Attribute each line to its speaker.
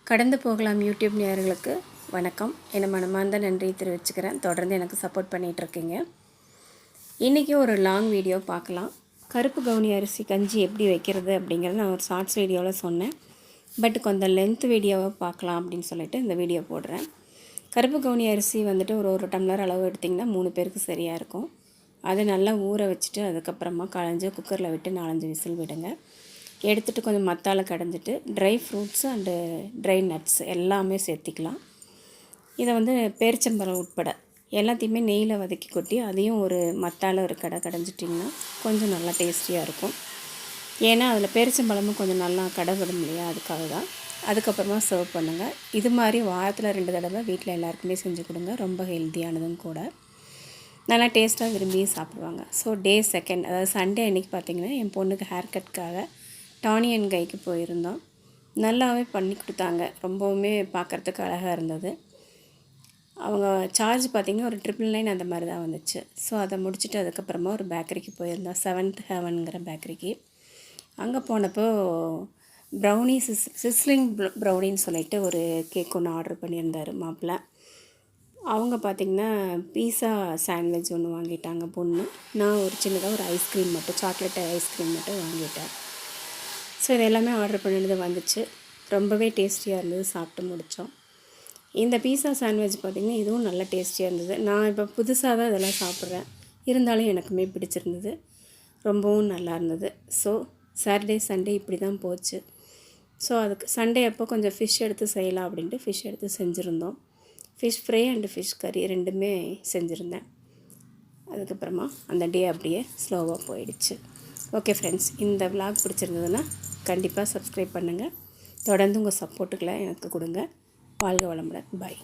Speaker 1: கடந்து போகலாம் யூடியூப் நேயர்களுக்கு வணக்கம். என்ன மனமார்ந்த நன்றி தெரிவிச்சுக்கிறேன். தொடர்ந்து எனக்கு சப்போர்ட் பண்ணிகிட்ருக்கீங்க. இன்றைக்கி ஒரு லாங் வீடியோ பார்க்கலாம். கருப்பு கவுனி அரிசி கஞ்சி எப்படி வைக்கிறது அப்படிங்கிறத நான் ஒரு ஷார்ட்ஸ் வீடியோவில் சொன்னேன். பட் கொஞ்சம் லென்த் வீடியோவை பார்க்கலாம் அப்படின்னு சொல்லிட்டு இந்த வீடியோ போடுறேன். கருப்பு கவுனி அரிசி வந்துட்டு ஒரு டம்ளர் அளவு எடுத்திங்கன்னா 3 பேருக்கு சரியாக இருக்கும். அதை நல்லா ஊற வச்சுட்டு அதுக்கப்புறமா களைஞ்சி குக்கரில் விட்டு 4-5 விசில் விடுங்க. எடுத்துகிட்டு கொஞ்சம் மத்தால கடைஞ்சிட்டு dry fruits and dry nuts எல்லாமே சேர்த்திக்கலாம். இதை வந்து பேரிச்சம்பழம் உட்பட எல்லாத்தையுமே நெய்யில் வதக்கி கொட்டி அதையும் ஒரு மத்தால ஒரு கடைஞ்சிட்டிங்கன்னா கொஞ்சம் நல்லா டேஸ்டியாக இருக்கும். ஏன்னா அதில் பேரிச்சம்பழமும் கொஞ்சம் நல்லா கடைவிடும் இல்லையா, அதுக்காக தான். அதுக்கப்புறமா சர்வ் பண்ணுங்கள். இது மாதிரி வாரத்தில் 2 தடவை வீட்டில் எல்லாருக்குமே செஞ்சு கொடுங்க. ரொம்ப ஹெல்த்தியானதும் கூட, நல்லா டேஸ்ட்டாக விரும்பி சாப்பிடுவாங்க. ஸோ டே 2 அதாவது சண்டே அன்றைக்கி பார்த்திங்கன்னா என் பொண்ணுக்கு ஹேர் கட்காக டானியன் கைக்கு போயிருந்தோம். நல்லாவே பண்ணி கொடுத்தாங்க. ரொம்பவுமே பார்க்குறதுக்கு அழகாக இருந்தது. அவங்க சார்ஜ் பார்த்திங்கன்னா ஒரு 999 அந்த மாதிரி தான் வந்துச்சு. ஸோ அதை முடிச்சுட்டு அதுக்கப்புறமா ஒரு பேக்கரிக்கு போயிருந்தோம், 7th ஹெவனுங்கிற பேக்கரிக்கு. அங்கே போனப்போ ப்ரௌனி சிஸ்லிங் ப்ரௌனின்னு சொல்லிட்டு ஒரு கேக் ஒன்று ஆர்டர் பண்ணியிருந்தார் மாப்பிள்ளை. அவங்க பார்த்திங்கன்னா பீஸா சாண்ட்விச் ஒன்று வாங்கிட்டாங்க பொண்ணு. நான் ஒரு சின்னதாக ஒரு ஐஸ்கிரீம் மட்டும், சாக்லேட் ஐஸ்கிரீம் மட்டும் வாங்கிட்டேன். ஸோ இது எல்லாமே ஆர்டர் பண்ணிட்டு வந்துச்சு. ரொம்பவே டேஸ்டியாக இருந்தது. சாப்பிட்டு முடித்தோம். இந்த பீஸா சாண்ட்விச் பார்த்திங்கன்னா இதுவும் நல்லா டேஸ்டியாக இருந்தது. நான் இப்போ புதுசாக தான் இதெல்லாம் சாப்பிட்றேன். இருந்தாலும் எனக்குமே பிடிச்சிருந்தது. ரொம்பவும் நல்லா இருந்தது. ஸோ சாட்டர்டே சண்டே இப்படி தான் போச்சு. ஸோ அதுக்கு சண்டே அப்போ கொஞ்சம் ஃபிஷ் எடுத்து செய்யலாம் அப்படின்ட்டு ஃபிஷ் எடுத்து செஞ்சுருந்தோம். ஃபிஷ் ஃப்ரை அண்டு ஃபிஷ் கறி ரெண்டுமே செஞ்சுருந்தேன். அதுக்கப்புறமா அந்த டே அப்படியே ஸ்லோவாக போயிடுச்சு. ஓகே ஃப்ரெண்ட்ஸ், இந்த விளாக் பிடிச்சிருந்ததுன்னா கண்டிப்பாக சப்ஸ்கிரைப் பண்ணுங்கள். தொடர்ந்து உங்கள் சப்போர்ட்டுகளை எனக்கு கொடுங்க. வாழ்க வளமுடன். பாய்.